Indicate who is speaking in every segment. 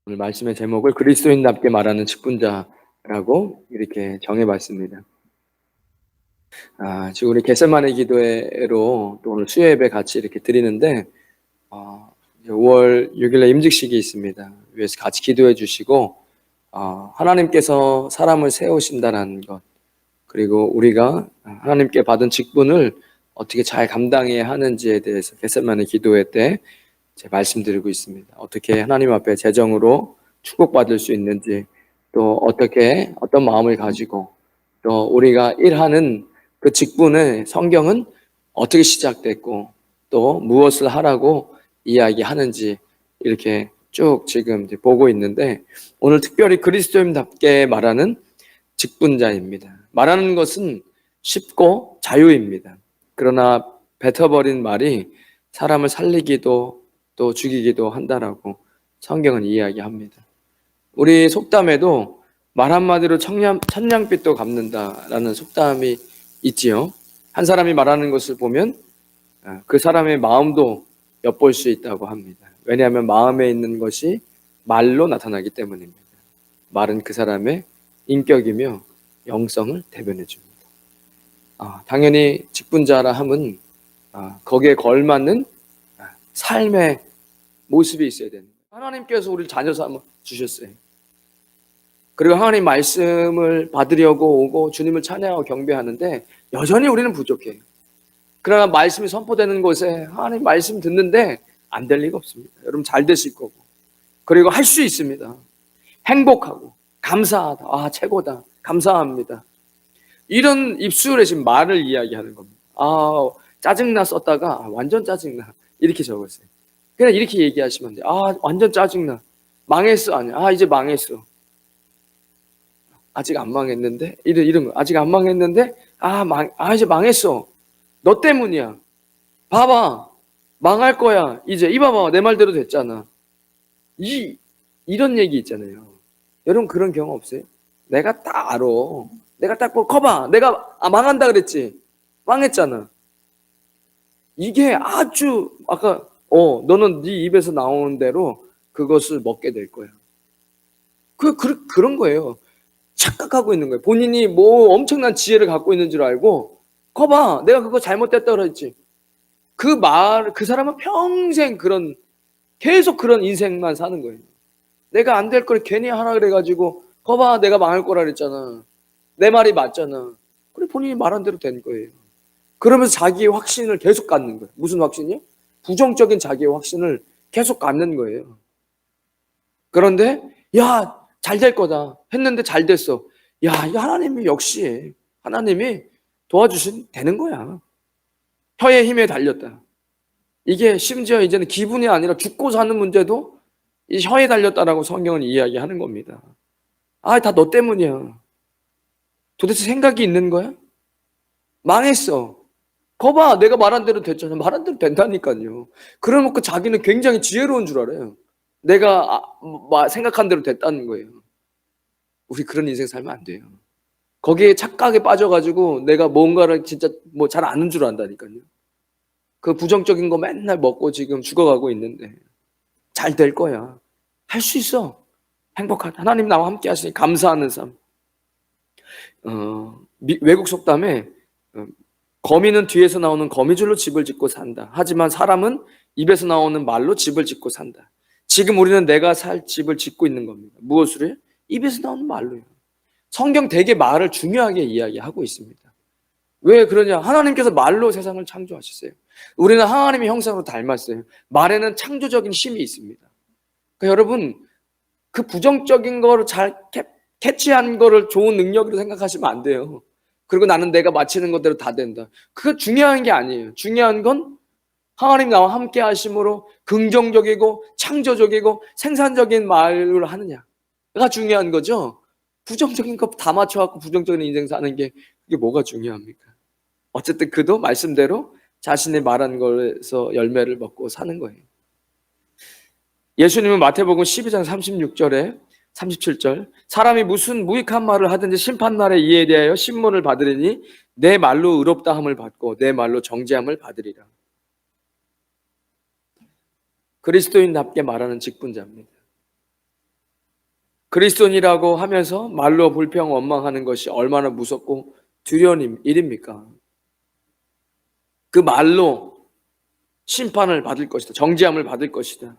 Speaker 1: 오늘 말씀의 제목을 그리스도인답게 말하는 직분자라고 이렇게 정해봤습니다. 지금 우리 겟세마네 기도회로 또 오늘 수요 예배 같이 이렇게 드리는데, 이제 5월 6일에 임직식이 있습니다. 위에서 같이 기도해 주시고, 하나님께서 사람을 세우신다는 것, 그리고 우리가 하나님께 받은 직분을 어떻게 잘 감당해야 하는지에 대해서 겟세마네 기도회 때 제 말씀드리고 있습니다. 어떻게 하나님 앞에 재정으로 축복받을 수 있는지, 또 어떻게 어떤 마음을 가지고 또 우리가 일하는 그 직분을 성경은 어떻게 시작됐고 또 무엇을 하라고 이야기하는지 이렇게 쭉 지금 이제 보고 있는데, 오늘 특별히 그리스도인답게 말하는 직분자입니다. 말하는 것은 쉽고 자유입니다. 그러나 뱉어버린 말이 사람을 살리기도 또 죽이기도 한다라고 성경은 이야기합니다. 우리 속담에도 말 한마디로 천냥빚도 갚는다라는 속담이 있지요. 한 사람이 말하는 것을 보면 그 사람의 마음도 엿볼 수 있다고 합니다. 왜냐하면 마음에 있는 것이 말로 나타나기 때문입니다. 말은 그 사람의 인격이며 영성을 대변해 줍니다. 당연히 직분자라 함은 거기에 걸맞는 삶의 모습이 있어야 됩니다. 하나님께서 우리를 자녀 삼아 주셨어요. 그리고 하나님 말씀을 받으려고 오고 주님을 찬양하고 경배하는데 여전히 우리는 부족해요. 그러나 말씀이 선포되는 곳에 하나님 말씀 듣는데 안 될 리가 없습니다. 여러분 잘 되실 거고, 그리고 할 수 있습니다. 행복하고 감사하다, 최고다, 감사합니다, 이런 입술에 지금 말을 이야기하는 겁니다. 짜증나 썼다가 완전 짜증나 이렇게 적었어요. 그냥 이렇게 얘기하시면 돼요. 완전 짜증나, 망했어, 아니야, 이제 망했어, 아직 안 망했는데, 이런 거, 아직 안 망했는데, 이제 망했어, 너 때문이야, 봐봐, 망할 거야, 이제 이봐봐, 내 말대로 됐잖아, 이런 얘기 있잖아요. 여러분 그런 경험 없어요? 내가 딱 알아, 내가 딱 보고 커봐, 내가 망한다 그랬지, 망했잖아. 이게 아주 아까 너는 네 입에서 나오는 대로 그것을 먹게 될 거야. 그런 거예요. 착각하고 있는 거예요. 본인이 뭐 엄청난 지혜를 갖고 있는 줄 알고, 거봐, 내가 그거 잘못됐다 그랬지. 그 사람은 평생 계속 그런 인생만 사는 거예요. 내가 안 될 걸 괜히 하라 그래가지고, 거봐, 내가 망할 거라 그랬잖아, 내 말이 맞잖아. 그래, 본인이 말한 대로 된 거예요. 그러면서 자기의 확신을 계속 갖는 거예요. 무슨 확신이요? 부정적인 자기의 확신을 계속 갖는 거예요. 그런데 잘 될 거다 했는데 잘 됐어. 이 하나님이 역시 하나님이 도와주신 되는 거야. 혀의 힘에 달렸다. 이게 심지어 이제는 기분이 아니라 죽고 사는 문제도 이 혀에 달렸다라고 성경은 이야기하는 겁니다. 다 너 때문이야. 도대체 생각이 있는 거야? 망했어. 거봐, 내가 말한 대로 됐잖아. 말한 대로 된다니까요. 그래놓고 자기는 굉장히 지혜로운 줄 알아요. 내가 생각한 대로 됐다는 거예요. 우리 그런 인생 살면 안 돼요. 거기에 착각에 빠져가지고 내가 뭔가를 진짜 잘 아는 줄 안다니까요. 그 부정적인 거 맨날 먹고 지금 죽어가고 있는데 잘 될 거야. 할 수 있어. 행복하다. 하나님 나와 함께 하시니 감사하는 삶. 외국 속담에 거미는 뒤에서 나오는 거미줄로 집을 짓고 산다. 하지만 사람은 입에서 나오는 말로 집을 짓고 산다. 지금 우리는 내가 살 집을 짓고 있는 겁니다. 무엇으로요? 입에서 나오는 말로요. 성경 되게 말을 중요하게 이야기하고 있습니다. 왜 그러냐? 하나님께서 말로 세상을 창조하셨어요. 우리는 하나님의 형상으로 닮았어요. 말에는 창조적인 힘이 있습니다. 그러니까 여러분, 그 부정적인 거를 잘 캐치한 거를 좋은 능력으로 생각하시면 안 돼요. 그리고 나는 내가 마치는 것대로 다 된다. 그거 중요한 게 아니에요. 중요한 건 하나님 나와 함께 하심으로 긍정적이고 창조적이고 생산적인 말을 하느냐가 중요한 거죠. 부정적인 거 다 맞춰갖고 부정적인 인생 사는 게 그게 뭐가 중요합니까? 어쨌든 그도 말씀대로 자신의 말한 것에서 열매를 먹고 사는 거예요. 예수님은 마태복음 12장 36절에 37절, 사람이 무슨 무익한 말을 하든지 심판날에 이에 대하여 신문을 받으리니 내 말로 의롭다함을 받고 내 말로 정죄함을 받으리라. 그리스도인답게 말하는 직분자입니다. 그리스도인이라고 하면서 말로 불평 원망하는 것이 얼마나 무섭고 두려운 일입니까? 그 말로 심판을 받을 것이다. 정죄함을 받을 것이다.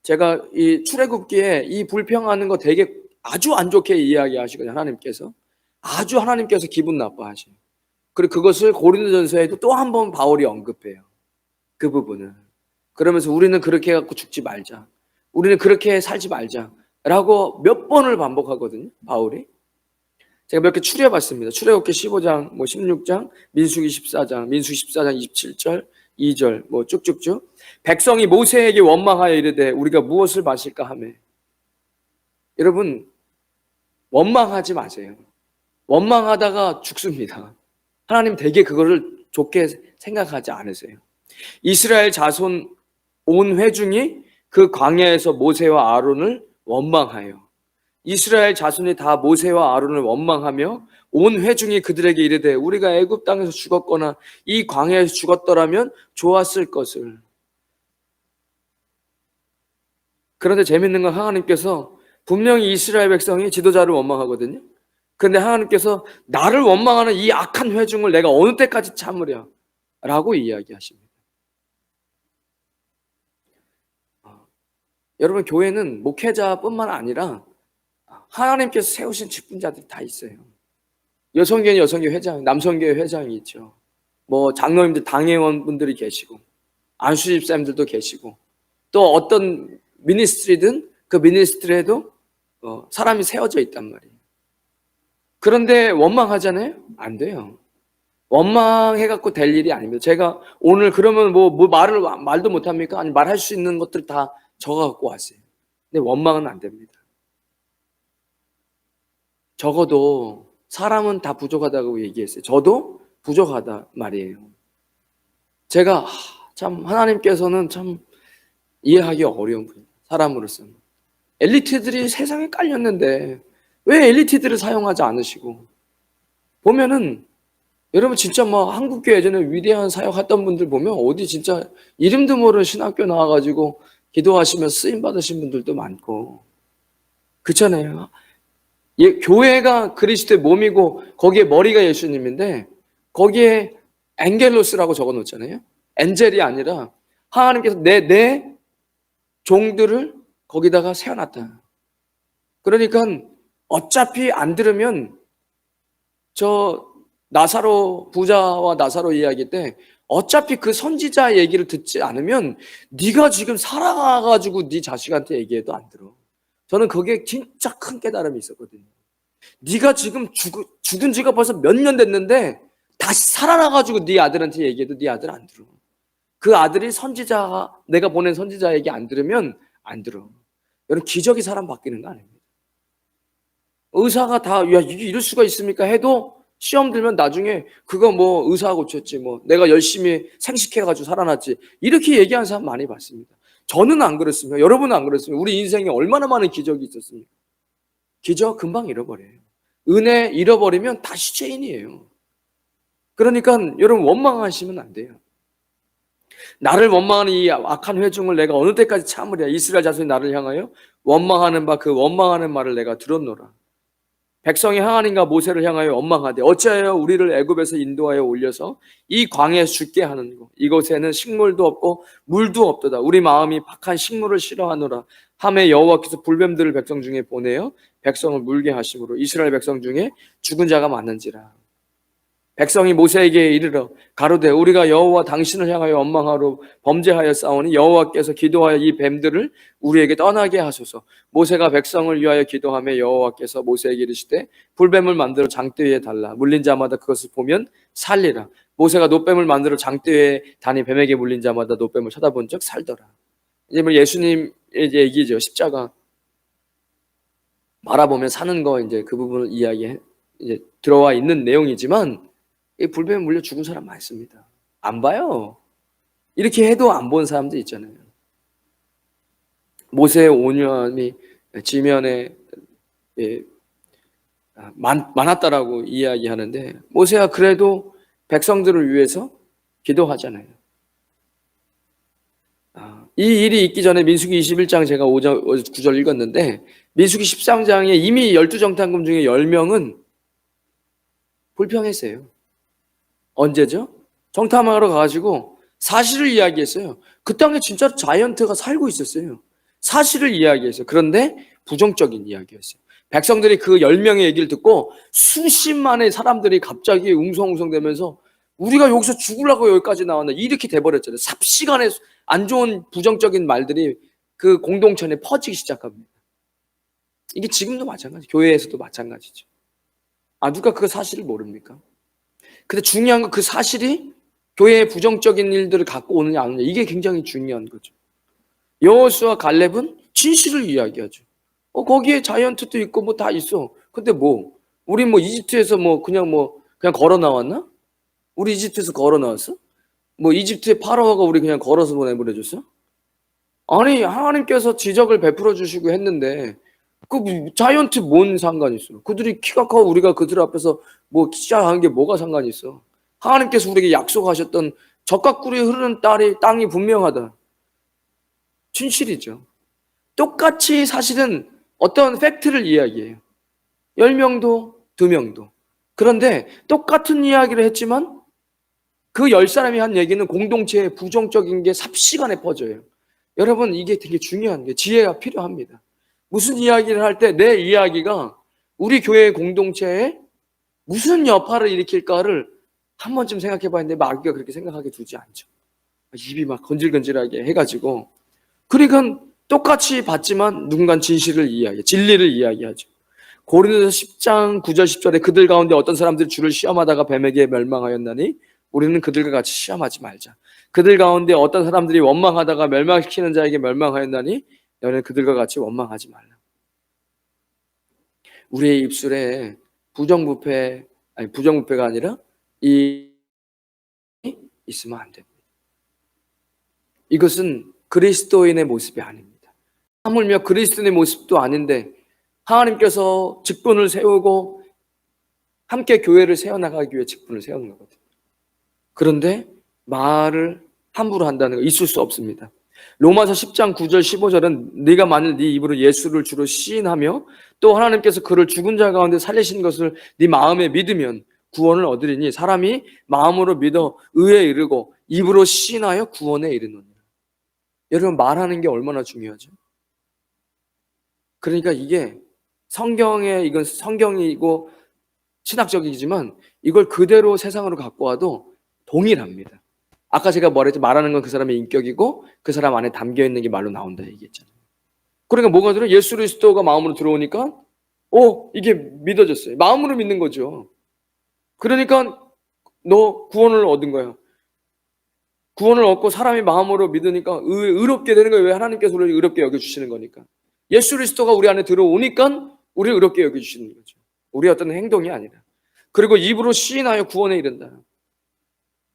Speaker 1: 제가 이 출애굽기에 이 불평하는 거 되게 아주 안 좋게 이야기하시거든요. 하나님께서 기분 나빠하셔요. 그리고 그것을 고린도전서에도 또 한 번 바울이 언급해요. 그 부분을. 그러면서 우리는 그렇게 해갖고 죽지 말자. 우리는 그렇게 살지 말자. 라고 몇 번을 반복하거든요. 바울이. 제가 몇 개 추려봤습니다. 출애굽기 15장, 16장, 민수기 14장, 민수기 14장 27절, 2절, 쭉쭉쭉. 백성이 모세에게 원망하여 이르되 우리가 무엇을 마실까 하매. 여러분, 원망하지 마세요. 원망하다가 죽습니다. 하나님 되게 그거를 좋게 생각하지 않으세요. 이스라엘 자손 온 회중이 그 광야에서 모세와 아론을 원망하여, 이스라엘 자손이 다 모세와 아론을 원망하며 온 회중이 그들에게 이르되 우리가 애굽 땅에서 죽었거나 이 광야에서 죽었더라면 좋았을 것을. 그런데 재밌는 건 하나님께서 분명히 이스라엘 백성이 지도자를 원망하거든요. 그런데 하나님께서 나를 원망하는 이 악한 회중을 내가 어느 때까지 참으랴 라고 이야기하십니다. 여러분, 교회는 목회자뿐만 아니라 하나님께서 세우신 직분자들이 다 있어요. 여성교회는 여성교회 회장, 남성교회 회장이 있죠. 장로님들, 당회원분들이 계시고, 안수 집사님들도 계시고, 또 어떤 미니스트리든 그 미니스트리에도 사람이 세워져 있단 말이에요. 그런데 원망하잖아요? 안 돼요. 원망해갖고 될 일이 아닙니다. 제가 오늘 그러면 말도 못합니까? 아니, 말할 수 있는 것들 다 적어갖고 왔어요. 근데 원망은 안 됩니다. 적어도 사람은 다 부족하다고 얘기했어요. 저도 부족하다 말이에요. 제가 참 하나님께서는 참 이해하기 어려운 분이에요. 사람으로서는. 엘리트들이 세상에 깔렸는데 왜 엘리트들을 사용하지 않으시고, 보면은 여러분 진짜 한국교회 예전에 위대한 사역했던 분들 보면 어디 진짜 이름도 모르는 신학교 나와가지고 기도하시면서 쓰임 받으신 분들도 많고 그렇잖아요. 교회가 그리스도의 몸이고 거기에 머리가 예수님인데 거기에 앵겔로스라고 적어놓잖아요. 엔젤이 아니라 하나님께서 내 종들을 거기다가 세워놨다. 그러니까 어차피 안 들으면 나사로 부자와 나사로 이야기 때 어차피 그 선지자 얘기를 듣지 않으면 네가 지금 살아가가지고 네 자식한테 얘기해도 안 들어. 저는 그게 진짜 큰 깨달음이 있었거든요. 네가 지금 죽은 지가 벌써 몇 년 됐는데 다시 살아나가지고 네 아들한테 얘기해도 네 아들 안 들어. 그 아들이 내가 보낸 선지자 얘기 안 들으면 안 들어. 여러분, 기적이 사람 바뀌는 거 아닙니다. 의사가 다 이게 이럴 수가 있습니까 해도 시험 들면 나중에 그거 의사가 고쳤지, 내가 열심히 생식해가지고 살아났지, 이렇게 얘기하는 사람 많이 봤습니다. 저는 안 그렇습니다. 여러분은 안 그렇습니다. 우리 인생에 얼마나 많은 기적이 있었습니까? 기적 금방 잃어버려요. 은혜 잃어버리면 다시 죄인이에요. 그러니까 여러분, 원망하시면 안 돼요. 나를 원망하는 이 악한 회중을 내가 어느 때까지 참으랴. 이스라엘 자손이 나를 향하여 원망하는 그 원망하는 말을 내가 들었노라. 백성이 하나님과 모세를 향하여 원망하되 어찌하여 우리를 애굽에서 인도하여 올려서 이 광야에서 죽게 하는고, 이곳에는 식물도 없고 물도 없도다. 우리 마음이 박한 식물을 싫어하노라 하매 여호와께서 불뱀들을 백성 중에 보내어 백성을 물게 하심으로 이스라엘 백성 중에 죽은 자가 많은지라. 백성이 모세에게 이르러 가로되 우리가 여호와 당신을 향하여 원망하러 범죄하여 싸우니 여호와께서 기도하여 이 뱀들을 우리에게 떠나게 하소서. 모세가 백성을 위하여 기도하며 여호와께서 모세에게 이르시되 불뱀을 만들어 장대 위에 달라 물린 자마다 그것을 보면 살리라. 모세가 놋뱀을 만들어 장대 위에 다니 뱀에게 물린 자마다 놋뱀을 쳐다본 적 살더라. 이제 예수님의 얘기죠. 십자가 바라보면 사는 거, 이제 그 부분을 이제 들어와 있는 내용이지만 이 불뱀에 물려 죽은 사람 많습니다. 안 봐요. 이렇게 해도 안 본 사람도 있잖아요. 모세의 온유함이 지면에 많았다라고 이야기하는데 모세가 그래도 백성들을 위해서 기도하잖아요. 이 일이 있기 전에 민수기 21장 제가 9절 읽었는데, 민수기 13장에 이미 12정탐꾼 중에 10명은 불평했어요. 언제죠? 정탐하러 가가지고 사실을 이야기했어요. 그 땅에 진짜 자이언트가 살고 있었어요. 사실을 이야기했어요. 그런데 부정적인 이야기였어요. 백성들이 그 10명의 얘기를 듣고 수십만의 사람들이 갑자기 웅성웅성대면서 우리가 여기서 죽으려고 여기까지 나왔나, 이렇게 돼버렸잖아요. 삽시간에 안 좋은 부정적인 말들이 그 공동체 내 퍼지기 시작합니다. 이게 지금도 마찬가지, 교회에서도 마찬가지죠. 누가 그 사실을 모릅니까? 근데 중요한 건 그 사실이 교회의 부정적인 일들을 갖고 오느냐 안 오느냐, 이게 굉장히 중요한 거죠. 여호수아 갈렙은 진실을 이야기하죠. 거기에 자이언트도 있고 뭐 다 있어. 근데 우리 이집트에서 그냥 걸어 나왔나? 우리 이집트에서 걸어 나왔어? 이집트의 파라오가 우리 그냥 걸어서 보내버려줬어? 아니, 하나님께서 지적을 베풀어 주시고 했는데 그 자이언트 뭔 상관이 있어? 그들이 키가 커 우리가 그들 앞에서 시작하는 게 뭐가 상관이 있어? 하나님께서 우리에게 약속하셨던 젖과 꿀이 흐르는 땅이 분명하다. 진실이죠. 똑같이 사실은 어떤 팩트를 이야기해요. 10명도 2명도. 그런데 똑같은 이야기를 했지만 그 10사람이 한 얘기는 공동체의 부정적인 게 삽시간에 퍼져요. 여러분, 이게 되게 중요한 게 지혜가 필요합니다. 무슨 이야기를 할 때 내 이야기가 우리 교회 공동체에 무슨 여파를 일으킬까를 한 번쯤 생각해 봐야 되는데 마귀가 그렇게 생각하게 두지 않죠. 입이 막 건질건질하게 해가지고, 그러니까 똑같이 봤지만 누군가는 진리를 이야기하죠. 고린도서 10장 9절 10절에 그들 가운데 어떤 사람들이 주를 시험하다가 뱀에게 멸망하였나니 우리는 그들과 같이 시험하지 말자. 그들 가운데 어떤 사람들이 원망하다가 멸망시키는 자에게 멸망하였나니 너는 그들과 같이 원망하지 말라. 우리의 입술에 부정부패가 아니라 있으면 안 됩니다. 이것은 그리스도인의 모습이 아닙니다. 하물며 그리스도인의 모습도 아닌데 하나님께서 직분을 세우고 함께 교회를 세워나가기 위해 직분을 세우는 거거든요. 그런데 말을 함부로 한다는 거 있을 수 없습니다. 로마서 10장 9절 15절은 네가 만일 네 입으로 예수를 주로 시인하며 또 하나님께서 그를 죽은 자 가운데 살리신 것을 네 마음에 믿으면 구원을 얻으리니 사람이 마음으로 믿어 의에 이르고 입으로 시인하여 구원에 이르느니라. 여러분, 말하는 게 얼마나 중요하죠? 그러니까 이건 성경이고 신학적이지만 이걸 그대로 세상으로 갖고 와도 동일합니다. 아까 제가 말했죠. 말하는 건 그 사람의 인격이고 그 사람 안에 담겨있는 게 말로 나온다 얘기했잖아요. 그러니까 뭐가 들어요? 예수 그리스도가 마음으로 들어오니까 이게 믿어졌어요. 마음으로 믿는 거죠. 그러니까 너 구원을 얻은 거야. 구원을 얻고 사람이 마음으로 믿으니까 의롭게 되는 거예요. 왜? 하나님께서 우리를 의롭게 여겨주시는 거니까. 예수 그리스도가 우리 안에 들어오니까 우리를 의롭게 여겨주시는 거죠. 우리의 어떤 행동이 아니라. 그리고 입으로 시인하여 구원에 이른다.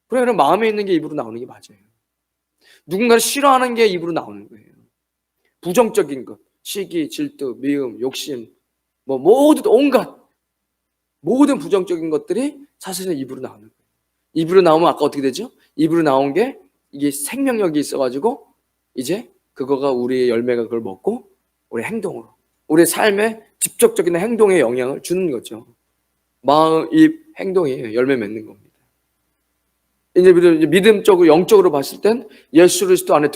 Speaker 1: 그러니까 마음에 있는 게 입으로 나오는 게 맞아요. 누군가를 싫어하는 게 입으로 나오는 거예요. 부정적인 것, 시기, 질투, 미움, 욕심, 모든 부정적인 것들이 사실은 입으로 나오는 거예요. 입으로 나오면 아까 어떻게 되죠? 입으로 나온 게 이게 생명력이 있어가지고 이제 그거가 우리의 열매가 그걸 먹고 우리 행동으로, 우리의 삶에 직접적인 행동에 영향을 주는 거죠. 마음, 입, 행동이 열매 맺는 겁니다. 이제 믿음적으로, 영적으로 봤을 땐 예수 그리스도 안에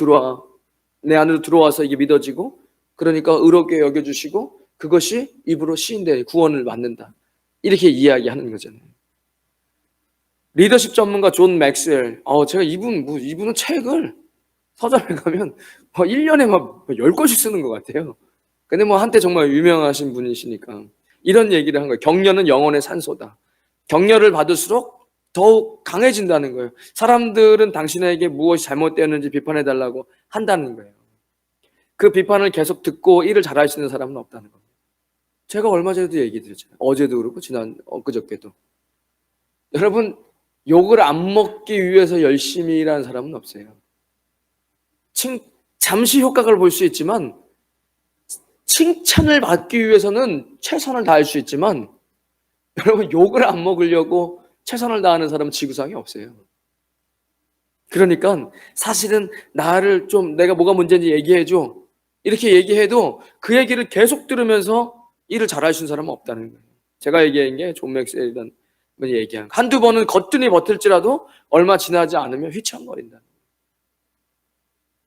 Speaker 1: 내 안으로 들어와서 이게 믿어지고, 그러니까 의롭게 여겨주시고 그것이 입으로 시인돼 구원을 받는다. 이렇게 이야기하는 거잖아요. 리더십 전문가 존 맥스웰, 제가 이분은 책을 서점에 가면 1년에 막 10권씩 쓰는 것 같아요. 근데 한때 정말 유명하신 분이시니까 이런 얘기를 한 거예요. 격려는 영혼의 산소다. 격려를 받을수록 더욱 강해진다는 거예요. 사람들은 당신에게 무엇이 잘못되었는지 비판해달라고 한다는 거예요. 그 비판을 계속 듣고 일을 잘할 수 있는 사람은 없다는 겁니다. 제가 얼마 전에도 얘기 드렸잖아요. 어제도 그렇고 엊그저께도. 여러분, 욕을 안 먹기 위해서 열심히 일하는 사람은 없어요. 잠시 효과를 볼 수 있지만 칭찬을 받기 위해서는 최선을 다할 수 있지만, 여러분, 욕을 안 먹으려고 최선을 다하는 사람은 지구상에 없어요. 그러니까 사실은 나를 좀 내가 뭐가 문제인지 얘기해줘. 이렇게 얘기해도 그 얘기를 계속 들으면서 일을 잘할 수 있는 사람은 없다는 거예요. 제가 얘기한 게 존 맥스웰이라는 분이 얘기한 한두 번은 거뜬히 버틸지라도 얼마 지나지 않으면 휘청거린다.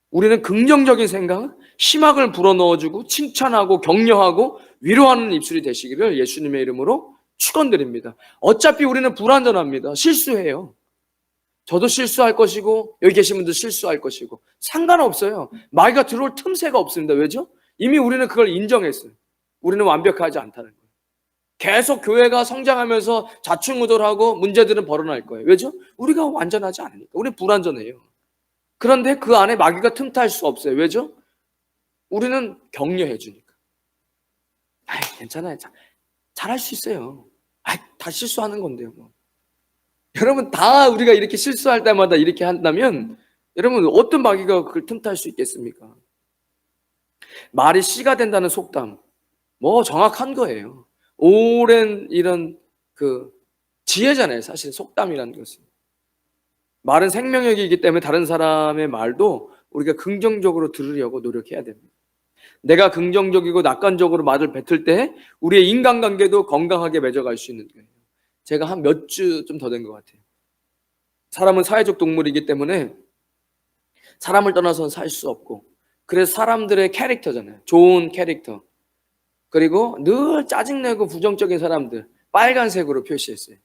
Speaker 1: 우리는 긍정적인 생각, 희망을 불어넣어주고 칭찬하고 격려하고 위로하는 입술이 되시기를 예수님의 이름으로 축원드립니다. 어차피 우리는 불완전합니다. 실수해요. 저도 실수할 것이고 여기 계신 분도 실수할 것이고 상관없어요. 마귀가 들어올 틈새가 없습니다. 왜죠? 이미 우리는 그걸 인정했어요. 우리는 완벽하지 않다는 거예요. 계속 교회가 성장하면서 좌충우돌하고 문제들은 벌어날 거예요. 왜죠? 우리가 완전하지 않으니까. 우리는 불완전해요. 그런데 그 안에 마귀가 틈탈 수 없어요. 왜죠? 우리는 격려해 주니까. 괜찮아요. 잘할 수 있어요. 다 실수하는 건데요. 뭐. 여러분 다 우리가 이렇게 실수할 때마다 이렇게 한다면 여러분 어떤 마귀가 그걸 틈탈 수 있겠습니까? 말이 씨가 된다는 속담 뭐 정확한 거예요. 오랜 이런 그 지혜잖아요. 사실 속담이라는 것은. 말은 생명력이기 때문에 다른 사람의 말도 우리가 긍정적으로 들으려고 노력해야 됩니다. 내가 긍정적이고 낙관적으로 말을 뱉을 때 우리의 인간관계도 건강하게 맺어갈 수 있는 거예요. 제가 한 몇 주 좀 더 된 것 같아요. 사람은 사회적 동물이기 때문에 사람을 떠나서는 살 수 없고 그래서 사람들의 캐릭터잖아요. 좋은 캐릭터. 그리고 늘 짜증내고 부정적인 사람들 빨간색으로 표시했어요.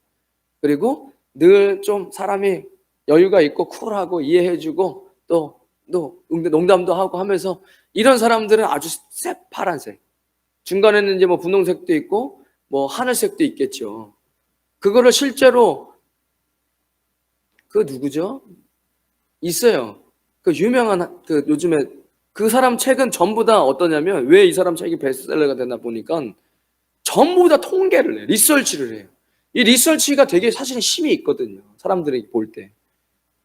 Speaker 1: 그리고 늘 좀 사람이 여유가 있고 쿨하고 이해해주고 또 농담도 하고 하면서 이런 사람들은 아주 새파란색. 중간에는 이제 뭐 분홍색도 있고 뭐 하늘색도 있겠죠. 그거를 실제로 그 누구죠? 있어요. 그 유명한 그 요즘에 그 사람 책은 전부 다 어떠냐면 왜 이 사람 책이 베스트셀러가 됐나 보니까 전부 다 통계를 해요. 리서치를 해요. 이 리서치가 되게 사실 힘이 있거든요. 사람들이 볼 때.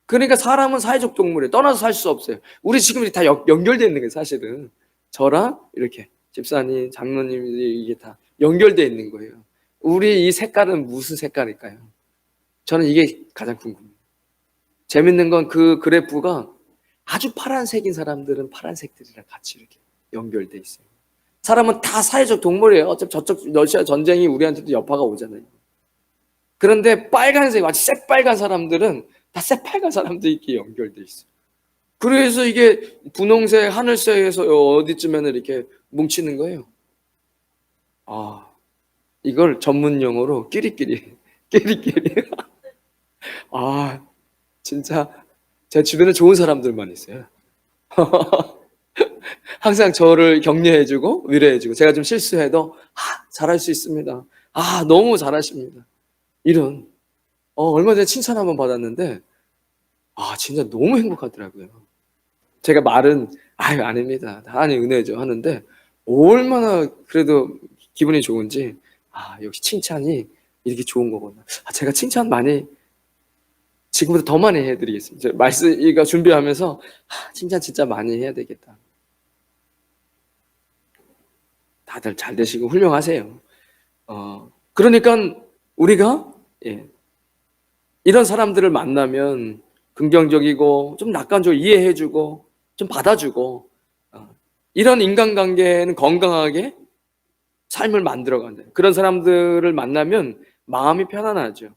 Speaker 1: 그러니까 사람은 사회적 동물이에요. 떠나서 살 수 없어요. 우리 지금 다 연결되어 있는 거예요. 사실은 저랑 이렇게 집사님, 장로님이 이게 다 연결되어 있는 거예요. 우리 이 색깔은 무슨 색깔일까요? 저는 이게 가장 궁금해요. 재밌는 건 그 그래프가 아주 파란색인 사람들은 파란색들이랑 같이 이렇게 연결돼 있어요. 사람은 다 사회적 동물이에요. 어차피 저쪽 러시아 전쟁이 우리한테도 여파가 오잖아요. 그런데 빨간색, 마치 새빨간 사람들은 다 새빨간 사람들끼리 연결돼 있어요. 그래서 이게 분홍색, 하늘색에서 어디쯤에는 이렇게 뭉치는 거예요. 이걸 전문 용어로 끼리끼리. 진짜 제 주변에 좋은 사람들만 있어요. 항상 저를 격려해주고 위로해주고 제가 좀 실수해도 잘할 수 있습니다. 너무 잘하십니다. 이런 얼마 전에 칭찬 한번 받았는데 진짜 너무 행복하더라고요. 제가 말은 아닙니다. 하나님 은혜죠 하는데 얼마나 그래도 기분이 좋은지 역시 칭찬이 이렇게 좋은 거구나. 제가 칭찬 많이 지금부터 더 많이 해드리겠습니다. 말씀 이거 준비하면서 칭찬 진짜 많이 해야 되겠다. 다들 잘 되시고 훌륭하세요. 그러니까 우리가 이런 사람들을 만나면 긍정적이고 좀 낙관적으로 이해해주고 좀 받아주고 이런 인간관계는 건강하게 삶을 만들어간다. 그런 사람들을 만나면 마음이 편안하죠.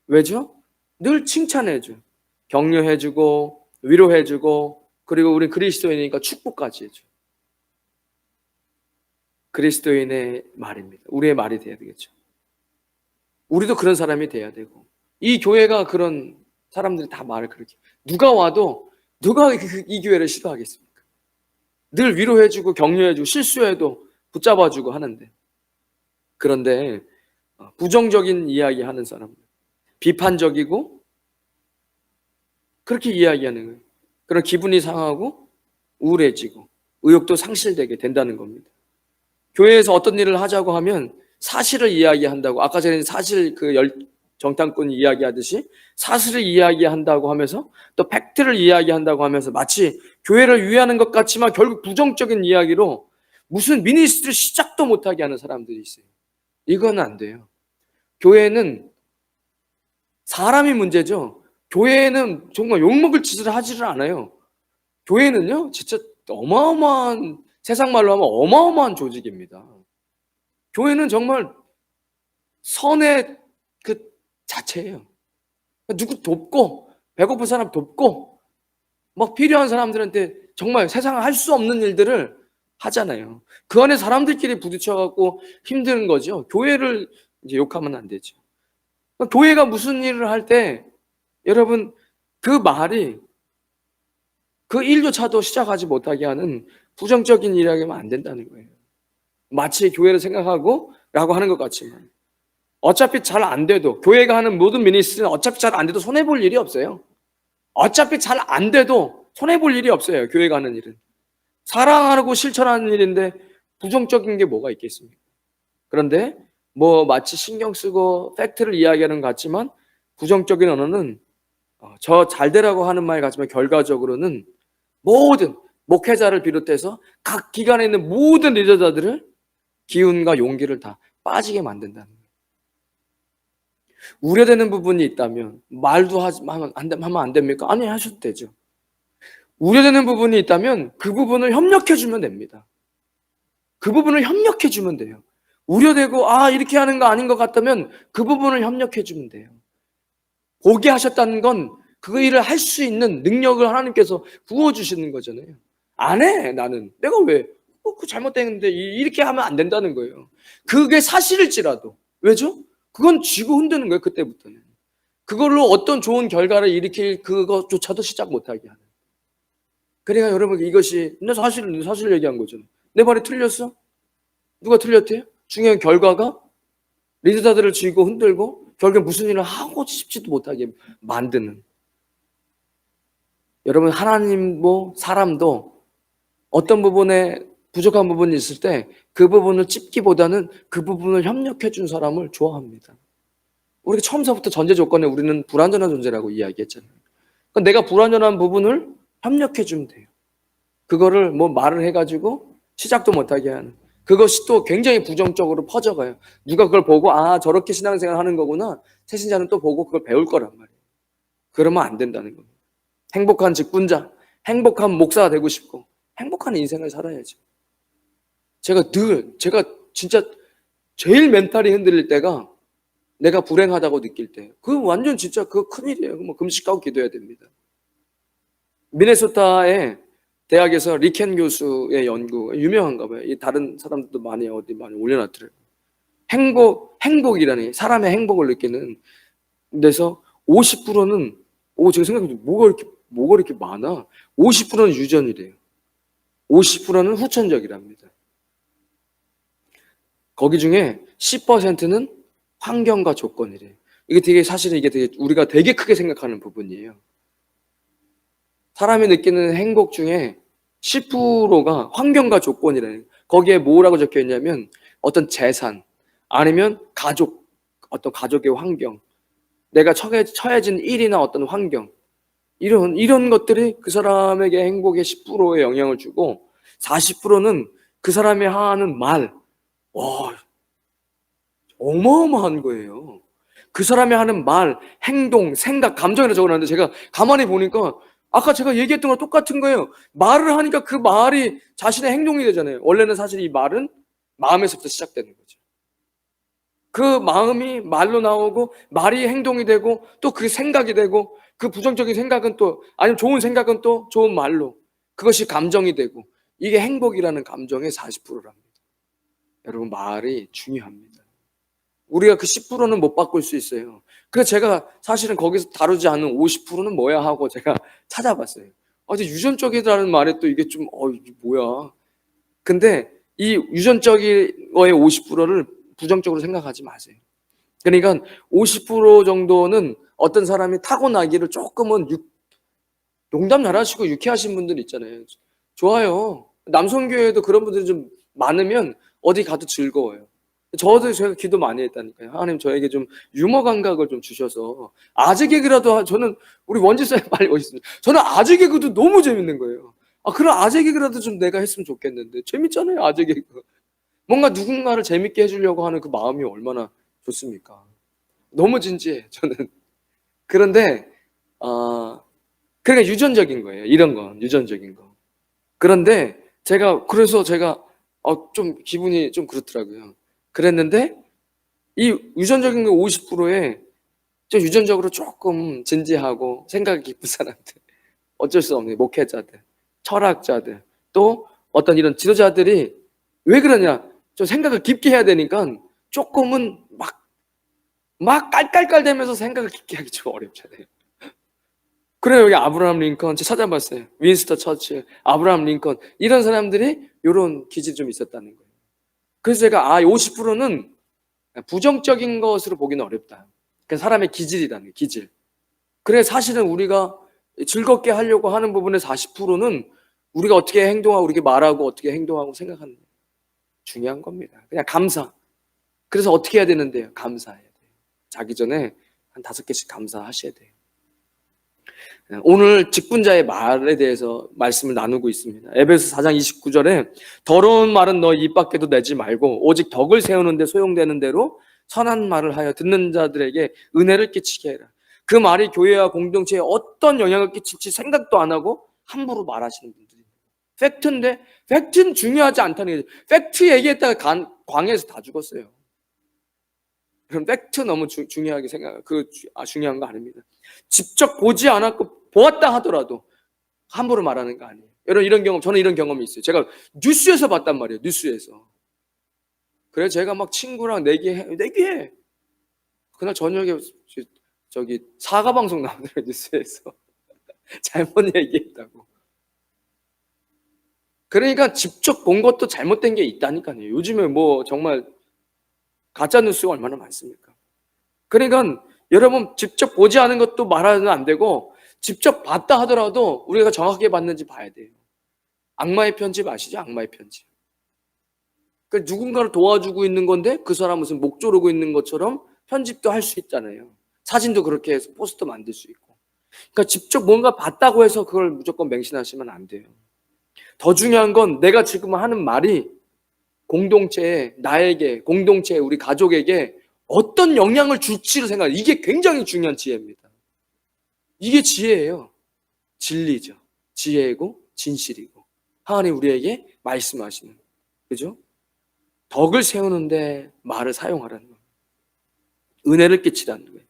Speaker 1: 왜죠? 늘 칭찬해줘. 격려해주고 위로해주고 그리고 우리 그리스도인이니까 축복까지 해줘. 그리스도인의 말입니다. 우리의 말이 돼야 되겠죠. 우리도 그런 사람이 돼야 되고 이 교회가 그런 사람들이 다 말을 그렇게 누가 와도 누가 이 교회를 싫어하겠습니까? 늘 위로해주고 격려해주고 실수해도 붙잡아주고 하는데 그런데 부정적인 이야기 하는 사람들 비판적이고 그렇게 이야기하는 거예요. 그런 기분이 상하고 우울해지고 의욕도 상실되게 된다는 겁니다. 교회에서 어떤 일을 하자고 하면 사실을 이야기한다고 아까 전에 사실 정탐꾼 이야기하듯이 사실을 이야기한다고 하면서 또 팩트를 이야기한다고 하면서 마치 교회를 위하는 것 같지만 결국 부정적인 이야기로 무슨 미니스트리 시작도 못하게 하는 사람들이 있어요. 이건 안 돼요. 교회는 사람이 문제죠. 교회는 정말 욕먹을 짓을 하지를 않아요. 교회는요, 진짜 어마어마한, 세상 말로 하면 어마어마한 조직입니다. 교회는 정말 선의 그 자체예요. 누구 돕고, 배고픈 사람 돕고, 막 필요한 사람들한테 정말 세상에 할 수 없는 일들을 하잖아요. 그 안에 사람들끼리 부딪혀갖고 힘든 거죠. 교회를 이제 욕하면 안 되죠. 교회가 무슨 일을 할 때, 여러분, 그 말이 그 일조차도 시작하지 못하게 하는 부정적인 일이라고 하면 안 된다는 거예요. 마치 교회를 생각하고 라고 하는 것 같지만, 어차피 잘 안 돼도, 교회가 하는 모든 미니스트리는 어차피 잘 안 돼도 손해볼 일이 없어요. 어차피 잘 안 돼도 손해볼 일이 없어요. 교회가 하는 일은. 사랑하고 실천하는 일인데 부정적인 게 뭐가 있겠습니까? 그런데 뭐 마치 신경 쓰고 팩트를 이야기하는 것 같지만, 부정적인 언어는 저 잘되라고 하는 말 같지만 결과적으로는 모든 목회자를 비롯해서 각 기관에 있는 모든 리더자들을 기운과 용기를 다 빠지게 만든다는 거예요. 우려되는 부분이 있다면 말도 하면 안 됩니까? 아니, 하셔도 되죠. 우려되는 부분이 있다면 그 부분을 협력해 주면 됩니다. 그 부분을 협력해 주면 돼요. 우려되고 이렇게 하는 거 아닌 것 같다면 그 부분을 협력해 주면 돼요. 보게 하셨다는 건 그 일을 할 수 있는 능력을 하나님께서 부어주시는 거잖아요. 안 해, 나는. 내가 왜? 그 잘못됐는데 이렇게 하면 안 된다는 거예요. 그게 사실일지라도. 왜죠? 그건 쥐고 흔드는 거예요, 그때부터는. 그걸로 어떤 좋은 결과를 일으킬 그것조차도 시작 못하게 하는. 그러니까 여러분, 이것이 내 사실 얘기한 거죠. 내 말이 틀렸어? 누가 틀렸대요? 중요한 결과가 리더자들을 쥐고 흔들고 결국에 무슨 일을 하고 싶지도 못하게 만드는. 여러분, 하나님 뭐 사람도 어떤 부분에 부족한 부분이 있을 때 그 부분을 찝기보다는 그 부분을 협력해 준 사람을 좋아합니다. 우리가 처음서부터 전제 조건에 우리는 불완전한 존재라고 이야기했잖아요. 그러니까 내가 불완전한 부분을 협력해 주면 돼요. 그거를 뭐 말을 해가지고 시작도 못하게 하는. 그것이 또 굉장히 부정적으로 퍼져가요. 누가 그걸 보고 저렇게 신앙생활 하는 거구나. 새신자는 또 보고 그걸 배울 거란 말이에요. 그러면 안 된다는 겁니다. 행복한 직분자, 행복한 목사가 되고 싶고 행복한 인생을 살아야죠. 제가 진짜 제일 멘탈이 흔들릴 때가 내가 불행하다고 느낄 때, 그 완전 진짜 그거 큰일이에요. 뭐 금식하고 기도해야 됩니다. 미네소타의 대학에서 리켄 교수의 연구, 유명한가 봐요. 이 다른 사람들도 많이 올려놨더래요. 행복이라는, 사람의 행복을 느끼는 데서 50%는, 제가 생각해도 뭐가 이렇게 많아? 50%는 유전이래요. 50%는 후천적이랍니다. 거기 중에 10%는 환경과 조건이래요. 사실은 이게 되게 우리가 되게 크게 생각하는 부분이에요. 사람이 느끼는 행복 중에 10%가 환경과 조건이래요. 거기에 뭐라고 적혀 있냐면 어떤 재산, 아니면 가족, 어떤 가족의 환경, 내가 처해진 일이나 어떤 환경, 이런 것들이 그 사람에게 행복의 10%의 영향을 주고, 40%는 그 사람이 하는 말, 어마어마한 거예요. 그 사람이 하는 말, 행동, 생각, 감정이라 적어놨는데 제가 가만히 보니까 아까 제가 얘기했던 거랑 똑같은 거예요. 말을 하니까 그 말이 자신의 행동이 되잖아요. 원래는 사실 이 말은 마음에서부터 시작되는 거죠. 그 마음이 말로 나오고 말이 행동이 되고 또 그 생각이 되고, 그 부정적인 생각은 또, 아니면 좋은 생각은 또 좋은 말로, 그것이 감정이 되고, 이게 행복이라는 감정의 40%랍니다. 여러분, 말이 중요합니다. 우리가 그 10%는 못 바꿀 수 있어요. 그래서 제가 사실은 거기서 다루지 않은 50%는 뭐야 하고 제가 찾아봤어요. 이제 유전적이라는 말에 또 이게 좀 이게 뭐야. 근데 이 유전적인 거의 50%를 부정적으로 생각하지 마세요. 그러니까 50% 정도는 어떤 사람이 타고나기를 조금은 농담 잘하시고 유쾌하신 분들 있잖아요. 좋아요. 남성교회에도 그런 분들이 좀 많으면 어디 가도 즐거워요. 제가 기도 많이 했다니까요. 하나님, 저에게 좀 유머 감각을 좀 주셔서 아재 개그라도 저는 우리 원지사에 빨리 오셨습니다. 저는 아재 개그도 너무 재밌는 거예요. 그런 아재 개그라도 좀 내가 했으면 좋겠는데. 재밌잖아요, 아재 개그. 뭔가 누군가를 재밌게 해주려고 하는 그 마음이 얼마나 좋습니까? 너무 진지해, 저는. 그런데 그러니까 유전적인 거예요. 이런 건 유전적인 거. 그런데 그래서 제가 좀 기분이 좀 그렇더라고요. 그랬는데 이 유전적인 거 50%에 좀 유전적으로 조금 진지하고 생각이 깊은 사람들, 어쩔 수 없는 목회자들, 철학자들, 또 어떤 이런 지도자들이 왜 그러냐? 좀 생각을 깊게 해야 되니까 조금은 막 깔깔깔대면서 생각을 깊게 하기 좀 어렵잖아요. 그래요. 여기 아브라함 링컨 제가 찾아봤어요. 윈스턴 처칠, 아브라함 링컨 이런 사람들이 이런 기질이 좀 있었다는 거예요. 그래서 제가 50%는 부정적인 것으로 보기는 어렵다. 그 사람의 기질이라는 거예요. 기질. 그래 사실은 우리가 즐겁게 하려고 하는 부분의 40%는 우리가 어떻게 행동하고 우리가 말하고 어떻게 행동하고 생각하는 거예요. 중요한 겁니다. 그냥 감사. 그래서 어떻게 해야 되는데요? 감사해야 돼요. 자기 전에 한 5개씩 감사하셔야 돼요. 오늘 직분자의 말에 대해서 말씀을 나누고 있습니다. 에베소 4장 29절에 더러운 말은 너 입 밖에도 내지 말고 오직 덕을 세우는 데 소용되는 대로 선한 말을 하여 듣는 자들에게 은혜를 끼치게 해라. 그 말이 교회와 공동체에 어떤 영향을 끼칠지 생각도 안 하고 함부로 말하시는 분들이 팩트인데 팩트는 중요하지 않다는 거죠. 팩트 얘기했다가 광야에서 다 죽었어요. 그럼 팩트 너무 중요하게 중요한 거 아닙니다. 직접 보지 않았고 보았다 하더라도 함부로 말하는 거 아니에요. 여러분 이런 경험, 저는 이런 경험이 있어요. 제가 뉴스에서 봤단 말이에요. 뉴스에서. 그래서 제가 막 친구랑 내기해. 그날 저녁에 저기 사과 방송 나오더라고요. 뉴스에서. 잘못 얘기했다고. 그러니까 직접 본 것도 잘못된 게 있다니까요. 요즘에 뭐 정말 가짜 뉴스가 얼마나 많습니까? 그러니까 여러분 직접 보지 않은 것도 말하면 안 되고 직접 봤다 하더라도 우리가 정확하게 봤는지 봐야 돼요. 악마의 편집 아시죠? 악마의 편집. 그러니까 누군가를 도와주고 있는 건데 그 사람 무슨 목 조르고 있는 것처럼 편집도 할 수 있잖아요. 사진도 그렇게 해서 포스터 만들 수 있고. 그러니까 직접 뭔가 봤다고 해서 그걸 무조건 맹신하시면 안 돼요. 더 중요한 건 내가 지금 하는 말이 공동체에, 나에게, 공동체에, 우리 가족에게 어떤 영향을 줄지를 생각해요. 이게 굉장히 중요한 지혜입니다. 이게 지혜예요. 진리죠. 지혜이고 진실이고 하나님 우리에게 말씀하시는, 그죠? 덕을 세우는데 말을 사용하라는 거예요. 은혜를 끼치라는 거예요.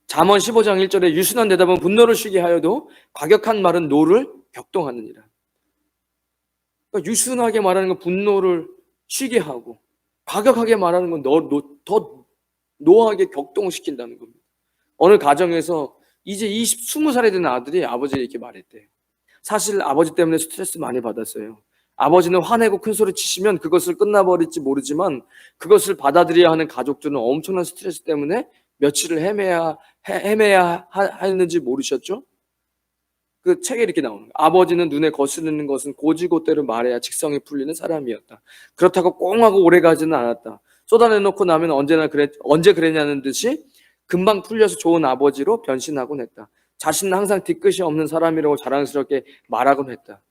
Speaker 1: 잠언 15장 1절에 유순한 대답은 분노를 쉬게 하여도 과격한 말은 노를 격동하느니라. 그러니까 유순하게 말하는 건 분노를 쉬게 하고 과격하게 말하는 건 더 노하게 격동시킨다는 겁니다. 어느 가정에서 이제 20살이 된 아들이 아버지에게 이렇게 말했대요. 사실 아버지 때문에 스트레스 많이 받았어요. 아버지는 화내고 큰 소리 치시면 그것을 끝나버릴지 모르지만 그것을 받아들여야 하는 가족들은 엄청난 스트레스 때문에 며칠을 헤매야 했는지 모르셨죠? 그 책에 이렇게 나오는 거예요. 아버지는 눈에 거스르는 것은 고지고대로 말해야 직성이 풀리는 사람이었다. 그렇다고 꽁하고 오래 가지는 않았다. 쏟아내놓고 나면 언제 그랬냐는 듯이 금방 풀려서 좋은 아버지로 변신하곤 했다. 자신은 항상 뒤끝이 없는 사람이라고 자랑스럽게 말하곤 했다.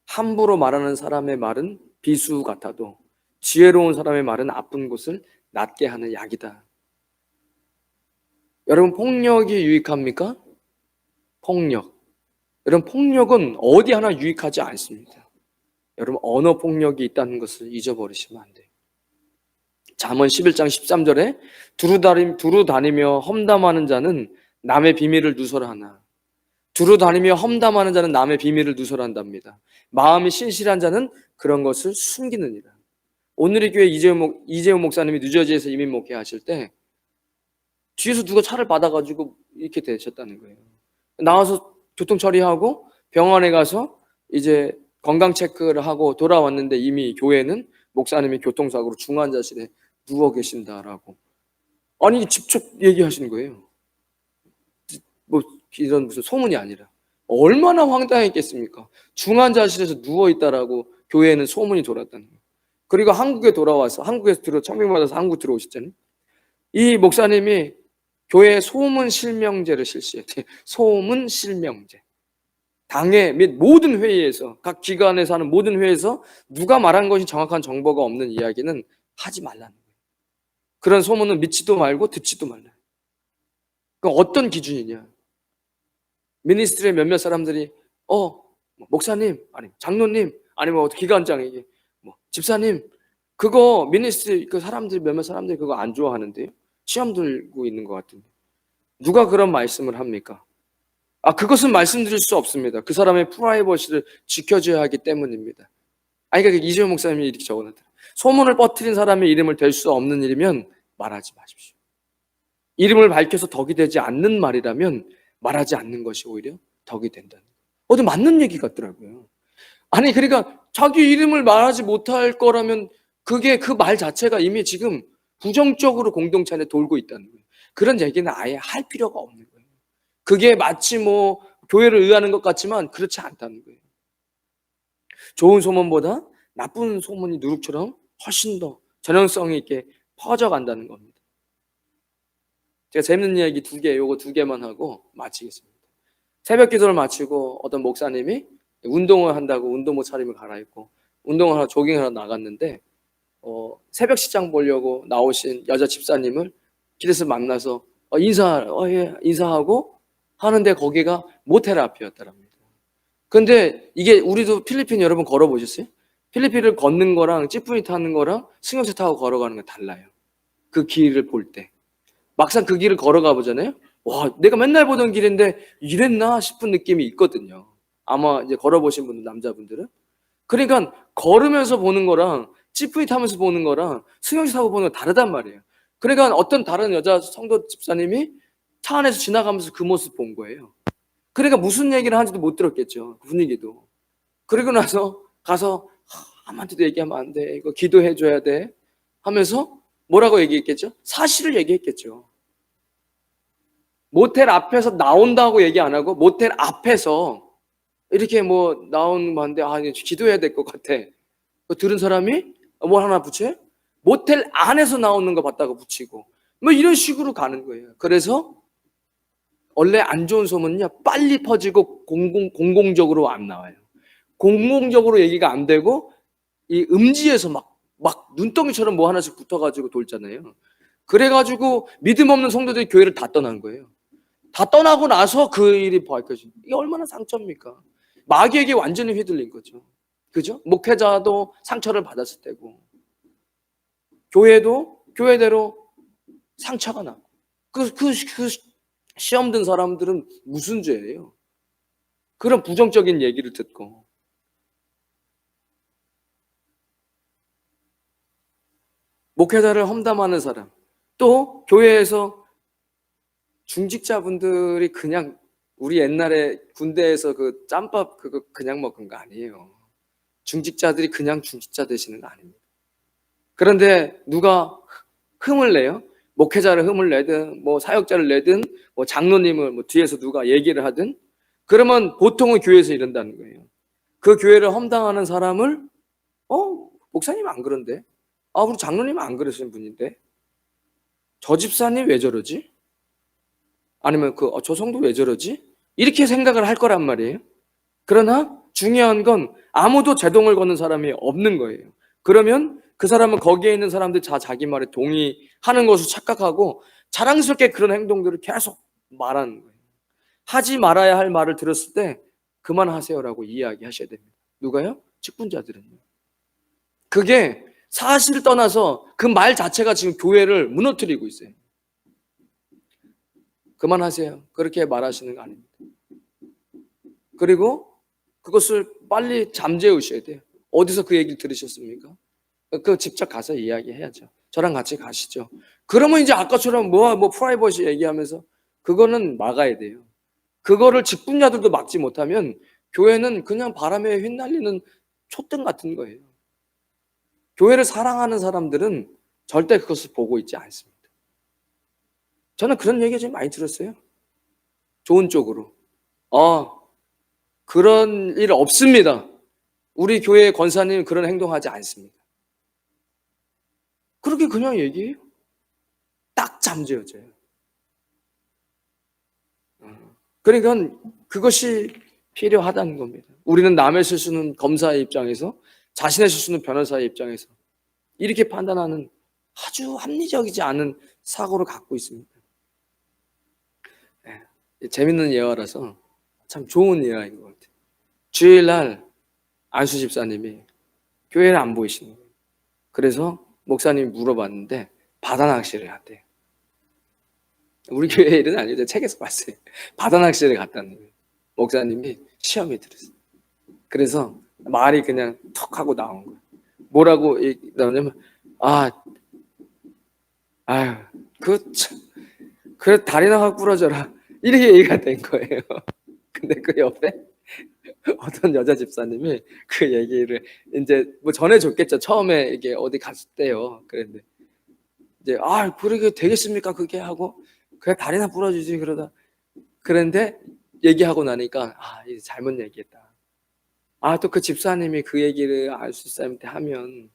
Speaker 1: 함부로 말하는 사람의 말은 비수 같아도 지혜로운 사람의 말은 아픈 곳을 낫게 하는 약이다. 여러분 폭력이 유익합니까? 폭력. 여러분 폭력은 어디 하나 유익하지 않습니다. 여러분 언어 폭력이 있다는 것을 잊어버리시면 안 돼요. 잠언 11장 13절에 두루 다니며 험담하는 자는 남의 비밀을 누설하나 두루 다니며 험담하는 자는 남의 비밀을 누설한답니다. 마음이 신실한 자는 그런 것을 숨기느니라. 오늘의 교회 이재용 목사님이 뉴저지에서 이민 목회하실 때 뒤에서 누가 차를 받아가지고 이렇게 되셨다는 거예요. 나와서 교통 처리하고 병원에 가서 이제 건강 체크를 하고 돌아왔는데 이미 교회는 목사님이 교통사고로 중환자실에 누워 계신다라고. 아니 직접 얘기하시는 거예요. 뭐 이런 무슨 소문이 아니라. 얼마나 황당했겠습니까? 중환자실에서 누워 있다라고 교회에는 소문이 돌았다는 거예요. 그리고 한국에 돌아와서 한국에서 청빙받아서 한국 들어오셨잖아요. 이 목사님이 교회 소문 실명제를 실시했대요. 소문 실명제. 당회 및 모든 회의에서 각 기관에서 하는 모든 회의에서 누가 말한 것이 정확한 정보가 없는 이야기는 하지 말라는 거예요. 그런 소문은 믿지도 말고 듣지도 말라. 그럼 어떤 기준이냐? 미니스트리의 몇몇 사람들이 목사님, 아니 장로님, 아니면 기관장에게 집사님, 그거 미니스트리 그 사람들 몇몇 사람들이 그거 안 좋아하는데요. 시험 들고 있는 것 같은데 누가 그런 말씀을 합니까? 그것은 말씀드릴 수 없습니다. 그 사람의 프라이버시를 지켜줘야 하기 때문입니다. 그러니까 이재용 목사님이 이렇게 적어놨더라. 소문을 퍼뜨린 사람의 이름을 댈 수 없는 일이면 말하지 마십시오. 이름을 밝혀서 덕이 되지 않는 말이라면 말하지 않는 것이 오히려 덕이 된다는 거예요. 어디 맞는 얘기 같더라고요. 그러니까 자기 이름을 말하지 못할 거라면 그게 그 말 자체가 이미 지금 부정적으로 공동체 안에 돌고 있다는 거예요. 그런 얘기는 아예 할 필요가 없는 거예요. 그게 마치 교회를 의하는 것 같지만 그렇지 않다는 거예요. 좋은 소문보다 나쁜 소문이 누룩처럼 훨씬 더 전형성이 있게 퍼져간다는 겁니다. 제가 재밌는 이야기 요거 두 개만 하고 마치겠습니다. 새벽 기도를 마치고 어떤 목사님이 운동을 한다고 운동복 차림을 갈아입고 운동을 하러 조깅하러 나갔는데 새벽 시장 보려고 나오신 여자 집사님을 길에서 만나서 인사하고 하는데 거기가 모텔 앞이었더랍니다. 근데 이게 우리도 필리핀 여러분 걸어보셨어요? 필리핀을 걷는 거랑 찌푸니 타는 거랑 승용차 타고 걸어가는 건 달라요. 그 길을 볼 때. 막상 그 길을 걸어가 보잖아요. 와, 내가 맨날 보던 길인데 이랬나 싶은 느낌이 있거든요. 아마 이제 걸어보신 분들, 남자분들은. 그러니까 걸으면서 보는 거랑 찌푸니 타면서 보는 거랑 승용차 타고 보는 거 다르단 말이에요. 그러니까 어떤 다른 여자 성도 집사님이 차 안에서 지나가면서 그 모습 본 거예요. 그러니까 무슨 얘기를 하는지도 못 들었겠죠. 분위기도. 그리고 나서 가서 아무한테도 얘기하면 안 돼. 이거 기도해 줘야 돼. 하면서 뭐라고 얘기했겠죠? 사실을 얘기했겠죠. 모텔 앞에서 나온다고 얘기 안 하고 모텔 앞에서 이렇게 나오는 거 하는데 기도해야 될 것 같아. 들은 사람이 뭘 하나 붙여요? 모텔 안에서 나오는 거 봤다고 붙이고 이런 식으로 가는 거예요. 그래서 원래 안 좋은 소문은요 빨리 퍼지고 공공적으로 안 나와요. 공공적으로 얘기가 안 되고 이 음지에서 막 눈덩이처럼 뭐 하나씩 붙어가지고 돌잖아요. 그래가지고 믿음 없는 성도들이 교회를 다 떠난 거예요. 다 떠나고 나서 그 일이 밝혀진. 이게 얼마나 상처입니까? 마귀에게 완전히 휘둘린 거죠. 그죠? 목회자도 상처를 받았을 테고 교회도 교회대로 상처가 나고 그 시험 든 사람들은 무슨 죄예요? 그런 부정적인 얘기를 듣고 목회자를 험담하는 사람, 또 교회에서 중직자분들이 그냥 우리 옛날에 군대에서 그 짬밥 그거 그냥 먹은 거 아니에요. 중직자들이 그냥 중직자 되시는 거 아닙니다. 그런데 누가 흠을 내요? 목회자를 흠을 내든 사역자를 내든 장로님을 뒤에서 누가 얘기를 하든 그러면 보통은 교회에서 이런다는 거예요. 그 교회를 험담하는 사람을 목사님 안 그런데 우리 장로님 안 그러시는 분인데 저 집사님 왜 저러지? 아니면 저 성도 왜 저러지? 이렇게 생각을 할 거란 말이에요. 그러나 중요한 건 아무도 제동을 거는 사람이 없는 거예요. 그러면 그 사람은 거기에 있는 사람들 자기 말에 동의하는 것을 착각하고 자랑스럽게 그런 행동들을 계속 말하는 거예요. 하지 말아야 할 말을 들었을 때 그만하세요라고 이야기하셔야 됩니다. 누가요? 직분자들은요. 그게 사실을 떠나서 그 말 자체가 지금 교회를 무너뜨리고 있어요. 그만하세요. 그렇게 말하시는 거 아닙니다. 그리고 그것을 빨리 잠재우셔야 돼요. 어디서 그 얘기를 들으셨습니까? 그 직접 가서 이야기해야죠. 저랑 같이 가시죠. 그러면 이제 아까처럼 프라이버시 얘기하면서 그거는 막아야 돼요. 그거를 직분자들도 막지 못하면 교회는 그냥 바람에 휘날리는 촛등 같은 거예요. 교회를 사랑하는 사람들은 절대 그것을 보고 있지 않습니다. 저는 그런 얘기 좀 많이 들었어요. 좋은 쪽으로. 그런 일 없습니다. 우리 교회 권사님 그런 행동하지 않습니다. 그렇게 그냥 얘기해요. 딱 잠재워져요. 그러니까 그것이 필요하다는 겁니다. 우리는 남의 실수는 검사의 입장에서, 자신의 실수는 변호사의 입장에서 이렇게 판단하는 아주 합리적이지 않은 사고를 갖고 있습니다. 재밌는 예화라서 참 좋은 예화인 것 같아요. 주일날 안수 집사님이 교회를 안 보이시는 거예요. 그래서 목사님이 물어봤는데 바다 낚시를 갔대요. 우리 교회 일은 아니죠. 책에서 봤어요. 바다 낚시를 갔다는 거예요. 목사님이 시험에 들었어요. 그래서 말이 그냥 턱 하고 나온 거예요. 뭐라고 나오냐면 아유 그래 다리나 갖고 부러져라 이렇게 얘기가 된 거예요. 근데 그 옆에 어떤 여자 집사님이 그 얘기를 이제 뭐 전해줬겠죠. 처음에 이게 어디 갔을 때요. 그랬는데 이제 그러게 되겠습니까 그게 하고 그래 다리나 부러지지 그러다 그런데 얘기하고 나니까 이제 잘못 얘기했다. 또 그 집사님이 그 얘기를 안수 집사님한테 하면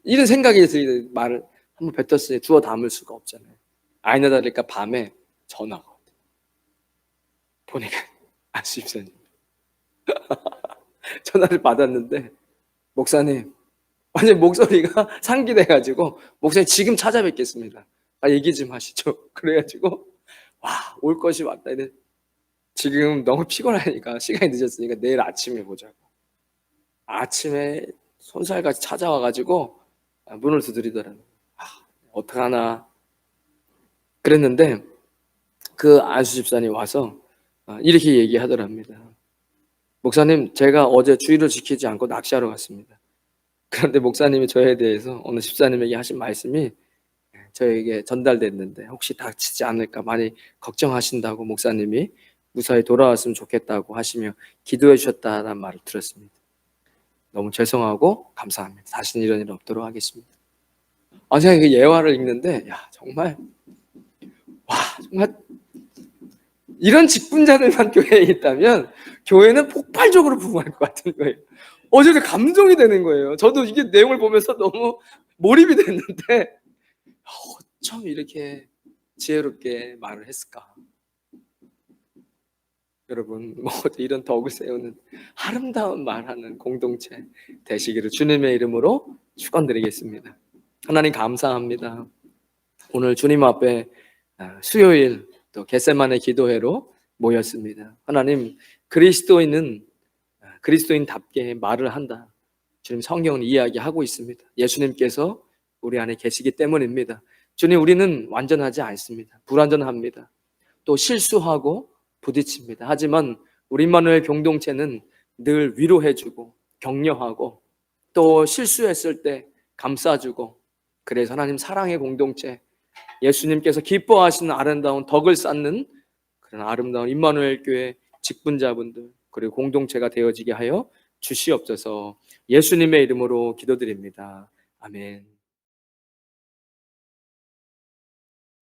Speaker 1: 이런 생각이 들는 말을 한번 뱉었으니 주워 담을 수가 없잖아요. 아니나 다를까 밤에 전화가 왔대요. 보니까 안수 집사님 전화를 받았는데 목사님 완전 목소리가 상기돼가지고 목사님 지금 찾아뵙겠습니다. 얘기 좀 하시죠. 그래가지고 올 것이 왔다. 지금 너무 피곤하니까 시간이 늦었으니까 내일 아침에 보자고. 아침에 손살같이 찾아와가지고 문을 두드리더라고요. 어떡하나 그랬는데 그 안수 집사님 와서 이렇게 얘기하더랍니다. 목사님 제가 어제 주의를 지키지 않고 낚시하러 갔습니다. 그런데 목사님이 저에 대해서 어느 집사님에게 하신 말씀이 저에게 전달됐는데 혹시 다치지 않을까 많이 걱정하신다고 목사님이 무사히 돌아왔으면 좋겠다고 하시며 기도해 주셨다는 말을 들었습니다. 너무 죄송하고 감사합니다. 다시는 이런 일 없도록 하겠습니다. 제가 그 예화를 읽는데 정말 이런 직분자들만 교회에 있다면 교회는 폭발적으로 부흥할 것 같은 거예요. 어제도 감동이 되는 거예요. 저도 이게 내용을 보면서 너무 몰입이 됐는데 어쩜 이렇게 지혜롭게 말을 했을까. 여러분 이런 덕을 세우는 아름다운 말하는 공동체 되시기를 주님의 이름으로 축원드리겠습니다. 하나님 감사합니다. 오늘 주님 앞에 수요일 또 겟세마네 기도회로 모였습니다. 하나님 그리스도인답게 말을 한다. 주님 성경은 이야기하고 있습니다. 예수님께서 우리 안에 계시기 때문입니다. 주님 우리는 완전하지 않습니다. 불완전합니다. 또 실수하고 부딪힙니다. 하지만 우리 임마누엘 공동체는 늘 위로해주고 격려하고 또 실수했을 때 감싸주고 그래서 하나님 사랑의 공동체 예수님께서 기뻐하시는 아름다운 덕을 쌓는 그런 아름다운 임마누엘 교회 직분자분들 그리고 공동체가 되어지게 하여 주시옵소서. 예수님의 이름으로 기도드립니다. 아멘.